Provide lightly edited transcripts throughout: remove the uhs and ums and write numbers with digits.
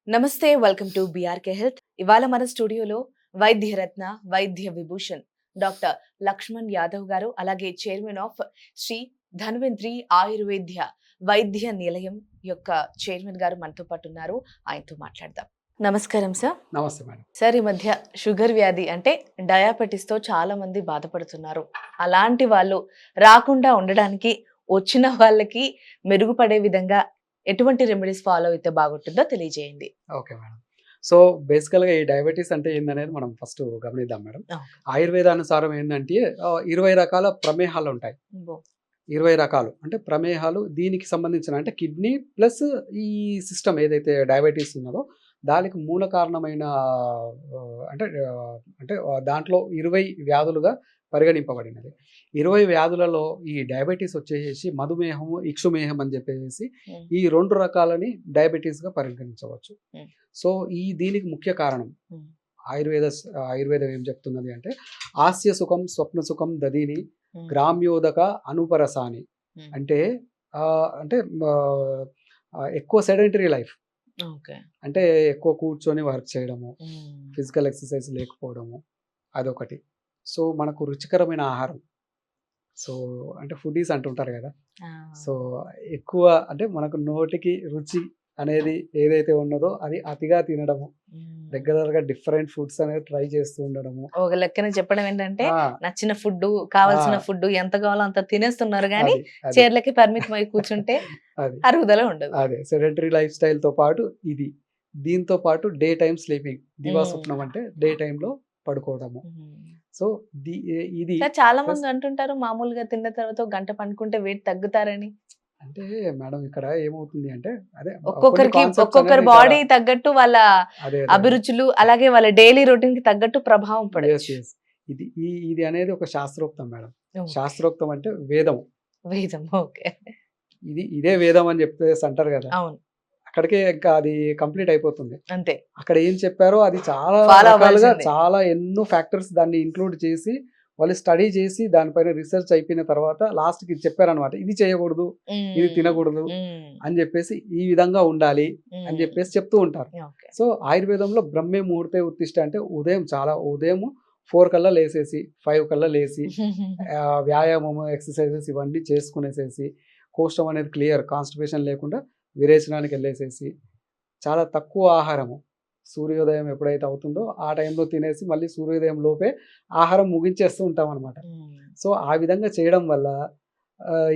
నమస్తే welcome to BRK health. ఇవాళ మన స్టూడియోలో వైద్యరత్న వైద్య విభూషణ్ డాక్టర్ లక్ష్మణ్ యాదవ్ గారు, అలాగే చైర్మన్ ఆఫ్ శ్రీ ధన్వంత్రి ఆయుర్వేద్య వైద్య నిలయం యొక్క చైర్మన్ గారు మనతో పాటు ఉన్నారు. ఆయనతో మాట్లాడదాం. నమస్కారం సార్. నమస్తే మేడం. సార్, ఈ మధ్య షుగర్ వ్యాధి అంటే డయాబెటిస్ తో చాలా మంది బాధపడుతున్నారు. అలాంటి వాళ్ళు రాకుండా ఉండడానికి, వచ్చిన వాళ్ళకి మెరుగుపడే విధంగా ఎటువంటి రెమెడీస్ ఫాలో అయితే బాగుంటుందో తెలియజేయండి. Okay madam. సో బేసికల్‌గా ఈ డయాబెటిస్ అంటే ఏందనేది మనం ఫస్ట్ గమనిద్దాం మేడం. ఆయుర్వేదానుసారం ఏందంటే 20 రకాల ప్రమేహాలుంటాయి. అబ్బో! 20 రకాలు. అంటే ప్రమేహాలు దీనికి సంబంధించిన అంటే కిడ్నీ ప్లస్ ఈ సిస్టమ్ ఏదైతే డయాబెటిస్ ఉన్నదో దానికి మూల కారణమైన దాంట్లో 20 వ్యాధులుగా పరిగణింపబడినది. 20 వ్యాధులలో ఈ డయాబెటిస్ వచ్చేసేసి మధుమేహము, ఇక్షుమేహం అని చెప్పేసి హ్మ్. ఈ 2 రకాలని డయాబెటిస్‌గా పరిగణించవచ్చు. హ్మ్. సో దీనికి ముఖ్య కారణం హ్మ్. ఆయుర్వేదం ఏం చెప్తున్నది అంటే ఆస్య సుఖం స్వప్న సుఖం దదీని హ్మ్. గ్రామ్యోదక అనుపరసాని. హ్మ్. అంటే అంటే ఎక్కువ సెడెంటరీ లైఫ్. ఓకే. అంటే ఎక్కువ కూర్చొని వర్క్ చేయడము, హ్మ్. ఫిజికల్ ఎక్సర్సైజ్ లేకపోవడము అదొకటి. సో మనకు రుచికరమైన ఆహారం. సో అంటే ఫుడీస్ అంటుంటారు కదా! ఆ! సో ఎక్కువ అంటే మనకు నోటికి రుచి అనేది ఏదైతే ఉన్నదో అది అతిగా తినడము. హ్మ్. రెగ్యులర్‌గా డిఫరెంట్ ఫుడ్స్ అనేది ట్రై చేస్తూ ఉండడము. ఒక లెక్కన చెప్పడం ఏంటంటే, ఆ! నచ్చిన ఫుడ్డు, కావాల్సిన ఆ! ఫుడ్డు ఎంత కావాలో అంత తినేస్తున్నారు గానీ, అది. అది. చైర్‌లకి పరిమితమై కూర్చుంటే అది. అరుగుదల ఉండదు. అదే. సెడెంటరీ లైఫ్ స్టైల్‌తో పాటు ఇది. దీంతో పాటు డే టైమ్ స్లీపింగ్. హ్మ్. దివాస్వప్నం అంటే డే టైమ్‌లో పడుకోవడము. హ్మ్. సో ఇది కానీ చాలా ప్లస్ మంది అంటుంటారు, మామూలుగా తిన్న తర్వాత ఒక గంట పనుకుంటే వెయిట్ తగ్గుతారని. అంటే మేడం ఇక్కడ ఏమవుతుంది అంటే అదే కొన్ని ఒక్కొక్కరికి కాన్సెప్ట్స్ ఒక్కొక్కరి అనేది చాలా బాడీ తగ్గట్టు వాళ్ళ అదే. అభిరుచులు, అలాగే వాళ్ళ డైలీ రొటీన్‌కి తగ్గట్టు ప్రభావం యెస్. పడొచ్చు. యెస్. ఇది అనేది ఒక శాస్త్రోక్తం మేడం. ఓకే. శాస్త్రోక్తం అంటే వేదం. వేదం. ఓకే. ఇదే వేదం అని చెప్పేసి అంటారు గదా! అవును. అక్కడికే ఇంకా అది కంప్లీట్ అయిపోతుంది. అంతే. అక్కడ ఏం చెప్పారో అది చాలా ఫాలో రకాలుగా అవ్వాల్సిందే. చాలా ఎన్నో ఫ్యాక్టర్స్ దాన్ని ఇంక్లూడ్ చేసి వాళ్ళు స్టడీ చేసి దానిపైన రిసర్చ్ అయిపోయిన తర్వాత లాస్ట్‌కి ఇది చెప్పారనమాట. ఇది చేయకూడదు, ఇది హ్మ్. తినకూడదు హ్మ్. అని జెప్పేసి ఈ విధంగా ఉండాలి అని హ్మ్. జెప్పేసి చెప్తూ ఉంటారు. ఓకే. సో ఆయుర్వేదంలో బ్రహ్మే ముహూర్తే ఉత్తిష్ట అంటే ఉదయము 4 కల్లా లేసేసి, 5 కల్లా లేసి వ్యాయామము, ఎక్సర్‌సైజెస్ ఇవన్నీ చేసుకునేసేసి, కోష్టం అనేది క్లియర్ కాన్‌స్టిపేషన్ లేకుండా విరేచనానికెళ్ళేసేసి, చాలా తక్కువ ఆహారము. సూర్యోదయం ఎప్పుడైతే అవుతుందో ఆ టైంలో తినేసి మళ్ళీ సూర్యోదయం లోపే ఆహారం ముగించేస్తూ ఉంటామనమాట. హ్మ్. సో ఆ విధంగా చేయడం వల్ల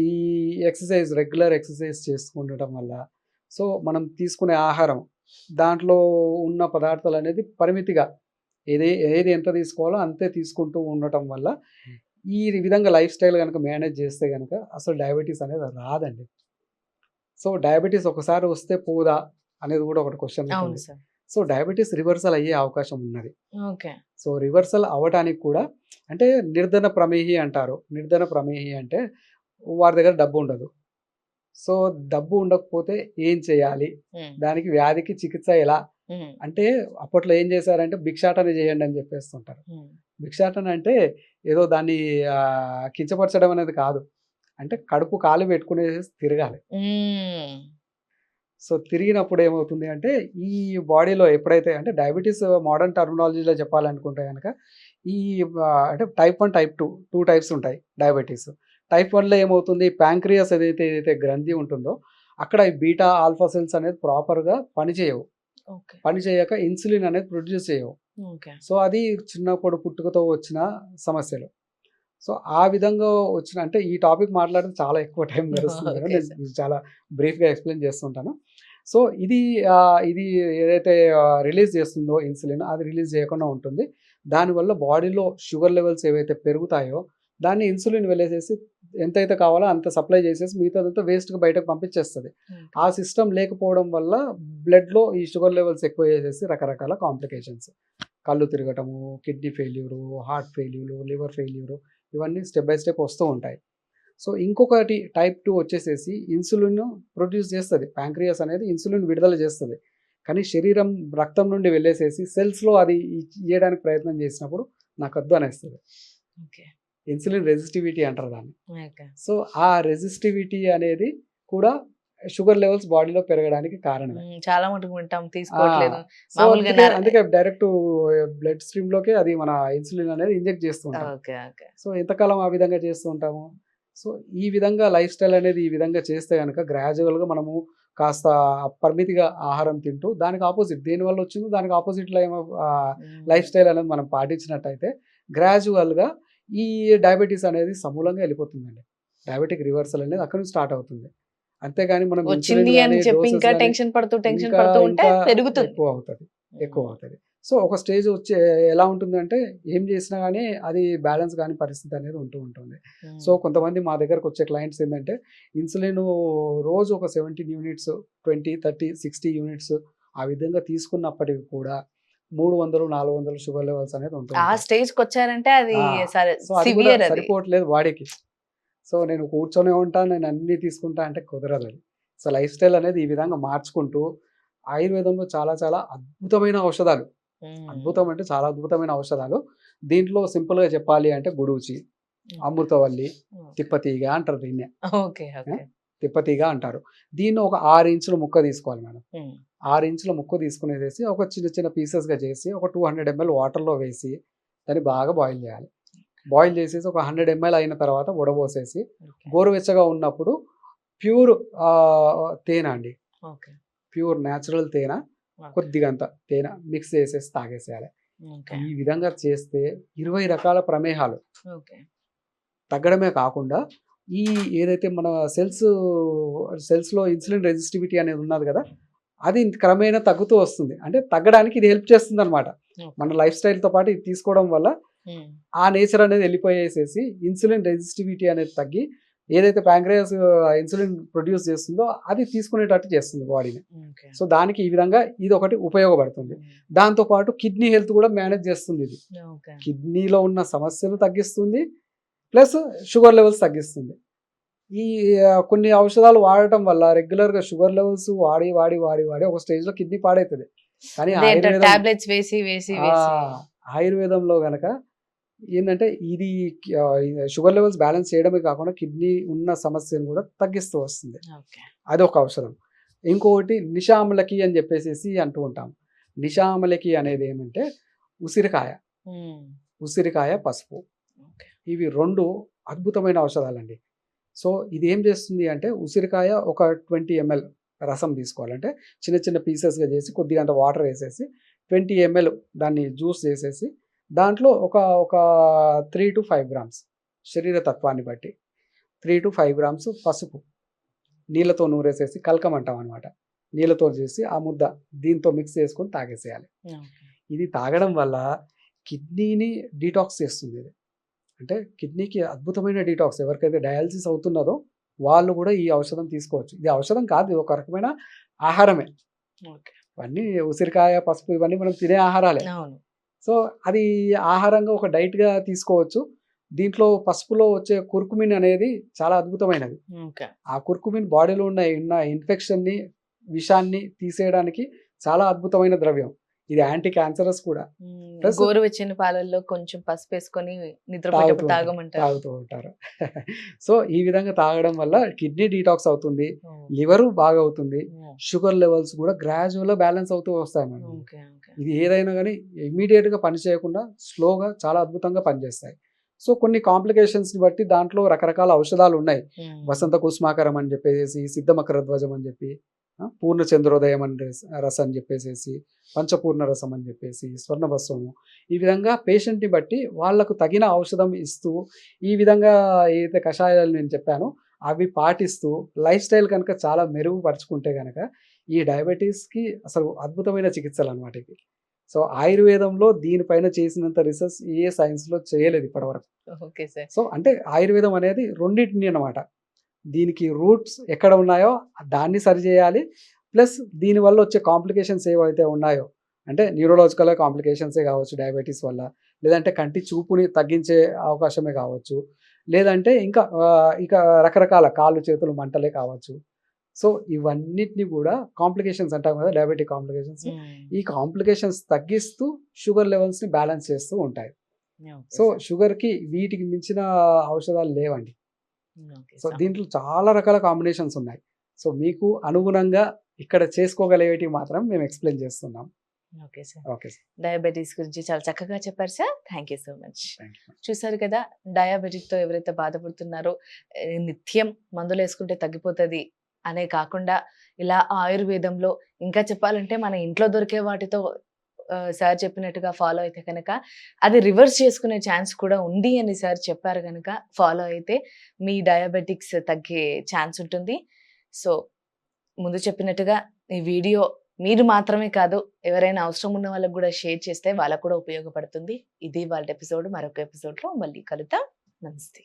ఈ రెగ్యులర్ ఎక్సర్‌సైజ్ చేసుకుండటం వల్ల సో మనం తీసుకునే ఆహారం దాంట్లో ఉన్న పదార్థాలనేది పరిమితిగా ఏది ఎంత తీసుకోవాలో అంతే తీసుకుంటూ ఉండటం వల్ల ఈ విధంగా లైఫ్ స్టైల్ గనక మేనేజ్ చేస్తే గనక అసలు డయాబెటిస్ అనేది రాదండి. సో డయాబెటిస్ ఒకసారి వస్తే పోదా అనేది కూడా ఒకటి క్వెషన్ అవును ఉంటుంది. సార్. సో డయాబెటిస్ రివర్సల్ అయ్యే అవకాశం ఉన్నది. ఓకే. సో రివర్సల్ అవ్వటానికి కూడా అంటే నిర్ధన ప్రమేహి అంటారు. నిర్ధన ప్రమేహి అంటే వారి దగ్గర డబ్బుండదు. సో డబ్బు ఉండకపోతే ఏం చేయాలి? హ్మ్. దానికి వ్యాధికి చికిత్స ఎలా? హ్మ్. అంటే అప్పట్లో ఏం చేశారంటే భిక్షాటన చేయండి అని చెప్పేస్తుంటారు. హ్మ్. భిక్షాటన అంటే ఏదో దాన్ని కించపరచడం అనేది కాదు. అంటే కడుపు ఖాళీ పెట్టుకునేసేసి తిరగాలి. హ్మ్. సో తిరిగినప్పుడు ఏమవుతుంది అంటే ఈ బాడీలో ఎప్పుడైతే అంటే డయాబెటిస్ మోడర్న్ టర్మినాలజీలో చెప్పాలనుకుంటే గనక ఈ అంటే టైప్ 1, టైప్ 2 2 టైప్స్ ఉంటాయి డయాబెటిస్. టైప్ 1లో ఏమవుతుంది ప్యాంక్రియాస్ ఏదైతే గ్రంథి ఉంటుందో అక్కడ ఈ బీటా, ఆల్ఫా సెల్స్ అనేది ప్రాపర్‌గా పనిచేయవు. ఓకే. పని చేయక ఇన్సులిన్ అనేది ప్రొడ్యూస్ చేయవు. ఓకే. సో అది చిన్నప్పుడు పుట్టుకతో వచ్చిన సమస్యలు. సో ఆ విధంగా వచ్చిన అంటే ఈ టాపిక్ మాట్లాడితే చాలా ఎక్కువ టైం గడుస్తుంది మేడం. Okay sir. నేను చాలా బ్రీఫ్‌గా ఎక్స్‌ప్లెయిన్ చేస్తుంటాను. సో ఇది ఏదైతే రిలీజ్ చేస్తుందో ఇన్సులిన్ అది రిలీజ్ చేయకుండా ఉంటుంది. దానివల్ల బాడీలో షుగర్ లెవెల్స్ ఏవైతే పెరుగుతాయో దాన్ని ఇన్సులిన్ వెళ్ళేసేసి ఎంతైతే కావాలో అంత సప్లై చేసేసి మిగతాదంతా వేస్ట్‌గా బయటకు పంపించేస్తది. ఓకే. ఆ సిస్టమ్ లేకపోవడం వల్ల బ్లడ్‌లో ఈ షుగర్ లెవెల్స్ ఎక్కువ చేసేసి రకరకాల కాంప్లికేషన్స్. కళ్ళు తిరగటము, kidney failure, heart failure, liver failure ఇవన్నీ స్టెప్ బై స్టెప్ వస్తూ ఉంటాయి. సో ఇంకొకటి టైప్ 2 వచ్చేసేసి ఇన్సులిన్ ప్రొడ్యూస్ చేస్తది. ప్యాంక్రియాస్ అనేది ఇన్సులిన్ విడుదల చేస్తది. కానీ శరీరం రక్తం నుండి వెళ్ళేసేసి సెల్స్‌లో అది ఇయ్యడానికి ప్రయత్నం చేసినప్పుడు నాకొద్దు అనేస్తది. ఓకే. ఇన్సులిన్ రెసిస్టివిటీ అంటారు దాన్ని. ఓకే. సో ఆ రెసిస్టివిటీ అనేది కూడా షుగర్ లెవెల్స్ బాడీలో పెరగడానికి కారణమే. చాలా మటుకు వింటాం ఆ! తీసుకోవట్లేదు. సో, మామూలుగా అందుకే డైరెక్ట్ బ్లడ్ స్ట్రీమ్‌లోకే అది మన ఇన్సులిన్ అనేది ఇంజెక్ట్ చేస్తూ ఉంటాం. ఓకే. ఓకే. సో, ఎంతకాలం ఆ విధంగా చేస్తూ ఉంటాము. సో, ఈ విధంగా లైఫ్ స్టైల్ అనేది ఈ విధంగా చేస్తే గనక గ్రాడ్యువల్‌గా మనము కాస్త పరిమితిగా ఆహారం తింటూ దానికి అపోజిట్ దేనివల్ల వచ్చిందో దానికి అపోజిట్ లైఫ్ హ్మ్. స్టైల్ అనేది మనం పాటించినట్టయితే గ్రాడ్యువల్‌గా ఈ డయాబెటిస్ అనేది సమూలంగా వెళ్ళిపోతుందండి. డయాబెటిక్ రివర్సల్ అనేది అక్కడి నుంచి స్టార్ట్ అవుతుంది. అంతేగాని మనం ఇన్సులిన్ వచ్చింది అని గాని, చెప్పి డోసెస్ ఇంకా గాని టెన్షన్ ఇంకా పడుతూ ఉంటే ఇంకా పెరుగుతుంది. ఎక్కువవుతది. హ్మ్. ఎక్కువవుతది. సో, ఒక స్టేజ్ ఎలా ఉంటుందంటే ఏం చేసినా గాని అది బ్యాలెన్స్ కాని పరిస్థితి అనేది ఉంటూ ఉంటుంది. సో, హ్మ్. కొంతమంది మా దగ్గరకొచ్చే క్లయింట్స్ ఏందంటే ఇన్సులిన్ రోజు ఒక 17 యూనిట్స్, 20, 30, 60 యూనిట్స్ ఆ విధంగా తీసుకున్నప్పటికి కూడా 300, 400 షుగర్ లెవెల్స్ అనేది ఉంటూ ఆ ఉంటాయి. స్టేజ్‌కొచ్చారంటే అది ఆ! సరే సో, అది కూడా సివియర్ అది. సరిపోవట్లేదు బాడీకి. సో, నేను కూర్చొనే ఉంటాను. నేను అన్నీ తీసుకుంటా అంటే కుదరదది. సో, లైఫ్ స్టైల్ అనేది ఈ విధంగా మార్చుకుంటూ ఆయుర్వేదంలో చాలా చాలా అద్భుతమైన ఔషధాలు. హ్మ్. అద్భుతం అంటే చాలా అద్భుతమైన ఔషధాలు. దీంట్లో సింపుల్‌గా చెప్పాలి అంటే గుడూచి, హ్మ్. అమృతవల్లి, ఓకే. తిప్పతీగ అంటారు దీన్నే. ఓకే. ఆ! ఓకే. తిప్పతీగ అంటారు. దీన్ని ఒక 6 ఇంచుల ముక్క తీసుకోవాలి మేడం. హ్మ్. 6 ఇంచుల ముక్క తీసుకునేసేసి ఒక చిన్న చిన్న పీసెస్‌గా చేసి ఒక 200 ఎంఎల్ వాటర్‌లో వేసి దాన్ని బాగా బాయిల్ చేయాలి. బాయిల్ చేసేసి ఒక 100 ఎంఎల్ అయిన తర్వాత వడబోసేసి ఓకే. గోరువెచ్చగా ఉన్నప్పుడు ప్యూర్ తేనె అండి. ఓకే. ప్యూర్ న్యాచురల్ తేనె ఓకే. కొద్దిగంత తేనె మిక్స్ చేసేసి తాగేసేయాలి. ఓకే. ఈ విధంగా చేస్తే 20 రకాల ప్రమేహాలు ఓకే. తగ్గడమే కాకుండా ఈ ఏదైతే మన సెల్స్‌లో ఇన్సులిన్ రెసిస్టివిటీ అనేది ఉన్నది కదా! అది క్రమేణా తగ్గుతూ వస్తుంది. అంటే తగ్గడానికి ఇది హెల్ప్ చేస్తుందనమాట. ఓకే. మన లైఫ్ స్టైల్‌తో పాటు ఇది తీసుకోవడం వల్ల హ్మ్. ఆ నేచర్ అనేది వెళ్ళిపోయేసేసి ఇన్సులిన్ రెసిస్టివిటీ అనేది తగ్గి ఏదైతే ప్యాంక్రియాస్ ఇన్సులిన్ ప్రొడ్యూస్ చేస్తుందో అది తీసుకునేటట్టు చేస్తుంది బాడీని. ఓకే. సో, దానికి ఈ విధంగా ఇదొకటి ఉపయోగపడుతుంది. హ్మ్. దాంతో పాటు కిడ్నీ హెల్త్ కూడా మేనేజ్ చేస్తుంది ఇది. ఓకే. కిడ్నీలో ఉన్న సమస్యలు తగ్గిస్తుంది. ప్లస్ షుగర్ లెవెల్స్ తగ్గిస్తుంది. ఈ కొన్ని ఔషధాలు వాడటం వల్ల రెగ్యులర్‌గా షుగర్ లెవెల్స్ వాడి ఒక స్టేజ్‌లో కిడ్నీ పాడైతది. కానీ అదే అంటారు ఆయుర్వేదం టాబ్లెట్స్ వేసి. ఆ! ఆయుర్వేదంలో గనక ఏందంటే ఇది షుగర్ లెవెల్స్ బ్యాలెన్స్ చేయడమే కాకుండా కిడ్నీ ఉన్న సమస్యను కూడా తగ్గిస్తూ వస్తుంది. ఓకే. అదొక ఔషధం. ఇంకొకటి నిషామలకి అని చెప్పేసేసి అంటూ ఉంటాం. నిషామలకి అనేది ఏమంటే ఉసిరికాయ, హ్మ్. ఉసిరికాయ, పసుపు. ఓకే. ఇవి 2 అద్భుతమైన ఔషధాలండి. సో, ఇదేం చేస్తుంది అంటే ఉసిరికాయ ఒక 20 ఎంఎల్ రసం తీసుకోవాలి. అంటే చిన్న చిన్న పీసెస్‌గా చేసి కొద్దిగంత వాటర్ ఏసేసి 20 ఎంఎల్ దాన్ని జ్యూస్ చేసేసి దాంట్లో ఒక ఒక 3-5 గ్రామ్స్ శరీర తత్వాన్ని బట్టి 3-5 గ్రామ్స్ పసుపు నీళ్ళతో నూరేసేసి కల్కం అంటామనమాట. నీళ్ళతో చేసి ఆ ముద్ద దీంతో మిక్స్ చేసుకొని తాగేసేయాలి. ఓకే. ఇది తాగడం వల్ల కిడ్నీని డీటాక్స్ చేస్తుందిది. అంటే కిడ్నీకి అద్భుతమైన డీటాక్స్. ఎవరికైతే డయాలిసిస్ అవుతున్నదో వాళ్ళు గూడా ఈ ఔషధం తీసుకోవచ్చు. ఇది ఔషధం కాదు. ఇది ఒక రకమైన ఆహారమే. ఓకే. ఇవన్నీ ఉసిరికాయ, పసుపు ఇవన్నీ మనం తినే ఆహారాలే. అవును. సో, అది ఆహారంగా ఒక డైట్‌గా తీసుకోవచ్చు. దీంట్లో పసుపులో వచ్చే కుర్కుమిన్ అనేది చాలా అద్భుతమైనది. ఓకే. ఆ కుర్కుమిన్ బాడీలో ఉన్న ఇన్ఫెక్షన్‌ని, విషాన్ని తీసేయడానికి చాలా అద్భుతమైన ద్రవ్యం. ఇది యాంటీ క్యాన్సరస్ కూడా. ప్లస్ గోరువెచ్చని పాలల్లో కొంచెం పసుపేసుకొని తాగుతూ నిద్రపోయేటప్పుడు ఉంటారు. తాగమంటారు. తాగుతూ ఉంటారు. సో, ఈ విధంగా తాగడం వల్ల కిడ్నీ డీటాక్స్ అవుతుంది. ఓహ్! లివరు బాగవుతుంది. ఓహ్! షుగర్ లెవెల్స్ కూడా గ్రాడ్యువల్‌గా బ్యాలెన్స్ అవుతూ వస్తాయి మేడం. ఓకే. ఓకే. ఇది ఏదైనా గాని ఇమ్మీడియేట్‌గా పని చేయకుండా స్లోగా చాలా అద్భుతంగా పనిచేస్తాయి. సో, కొన్ని కాంప్లికేషన్స్‌ని బట్టి దాంట్లో రకరకాల ఔషధాలున్నాయి. హ్మ్. వసంత కుసుమాకరం అని చెప్పేసేసి, సిద్ధమకర ధ్వజం అని చెప్పి, పూర్ణ చంద్రోదయం అని రసం అని చెప్పేసేసి, పంచపూర్ణ రసం అని చెప్పేసి, స్వర్ణభస్వము. ఈ విధంగా పేషెంట్‌ని బట్టి వాళ్ళకు తగిన ఔషధం ఇస్తూ, ఈ విధంగా ఏదైతే కషాయాలు నేను చెప్పానో అవి పాటిస్తూ లైఫ్ స్టైల్ కనుక చాలా మెరుగుపరుచుకుంటే గనక ఈ డయాబెటిస్‌కి అసలు అద్భుతమైన చికిత్సలనమాట ఇవి. సో, ఆయుర్వేదంలో దీనిపైన చేసినంత రిసర్చ్ ఏ సైన్స్‌లో చేయలేదు ఇప్పటివరకు. Okay sir. సో, అంటే ఆయుర్వేదం అనేది రెండిటిని అన్నమాట. దీనికి రూట్స్ ఎక్కడ ఉన్నాయో దాన్ని సరిజేయాలి. ప్లస్ దీనివల్ల వచ్చే కాంప్లికేషన్స్ ఏవైతే ఉన్నాయో, అంటే న్యూరోలాజికల్ కాంప్లికేషన్సే కావచ్చు డయాబెటిస్ వల్ల, లేదంటే కంటి చూపుని తగ్గించే అవకాశమే కావచ్చు, లేదంటే ఇంకా ఇక రకరకాల కాళ్ళు, చేతులు మంటలే కావచ్చు. సో, ఇవన్నిటిని గూడా కాంప్లికేషన్స్ అంటాం గదా! Diabetic complications. హ్మ్. ఈ కాంప్లికేషన్స్ తగ్గిస్తూ షుగర్ లెవెల్స్‌ని బ్యాలెన్స్ చేస్తూ ఉంటాయి. Okay so, sir. షుగర్‌కి వీటికి మించిన ఔషధాలు లేవండి. Okay so, sir. దీంట్లో చాలా రకాల కాంబినేషన్స్ ఉన్నాయి. సో మీకు అనుగుణంగా ఇక్కడ చేసుకోగలిగేవి మాత్రం మేము ఎక్స్ప్లెయిన్ చేస్తున్నాం. Okay sir. Okay sir. Diabetes గురించి చాలా చక్కగా చెప్పారు sir. Thank you so much. Thank you. చూసారు కదా, డయాబెటిక్తో ఎవరైతే బాధపడుతున్నారో నిత్యం మందులు వేసుకుంటే తగ్గిపోతుంది అనే కాకుండా ఇలా ఆయుర్వేదంలో ఇంకా చెప్పాలంటే మన ఇంట్లో దొరికే వాటితో సార్ చెప్పినట్టుగా ఫాలో అయితే కనుక అది రివర్స్ చేసుకునే ఛాన్స్ కూడా ఉంది అని సార్ చెప్పారు కనుక ఫాలో అయితే మీ డయాబెటిక్స్ తగ్గే ఛాన్స్ ఉంటుంది. సో ముందు చెప్పినట్టుగా ఈ వీడియో మీరు మాత్రమే కాదు, ఎవరైనా అవసరం ఉన్న వాళ్ళకి కూడా షేర్ చేస్తే వాళ్ళకు కూడా ఉపయోగపడుతుంది. ఇది వాళ్ళ ఎపిసోడ్. మరొక ఎపిసోడ్లో మళ్ళీ కలుద్దాం. నమస్తే.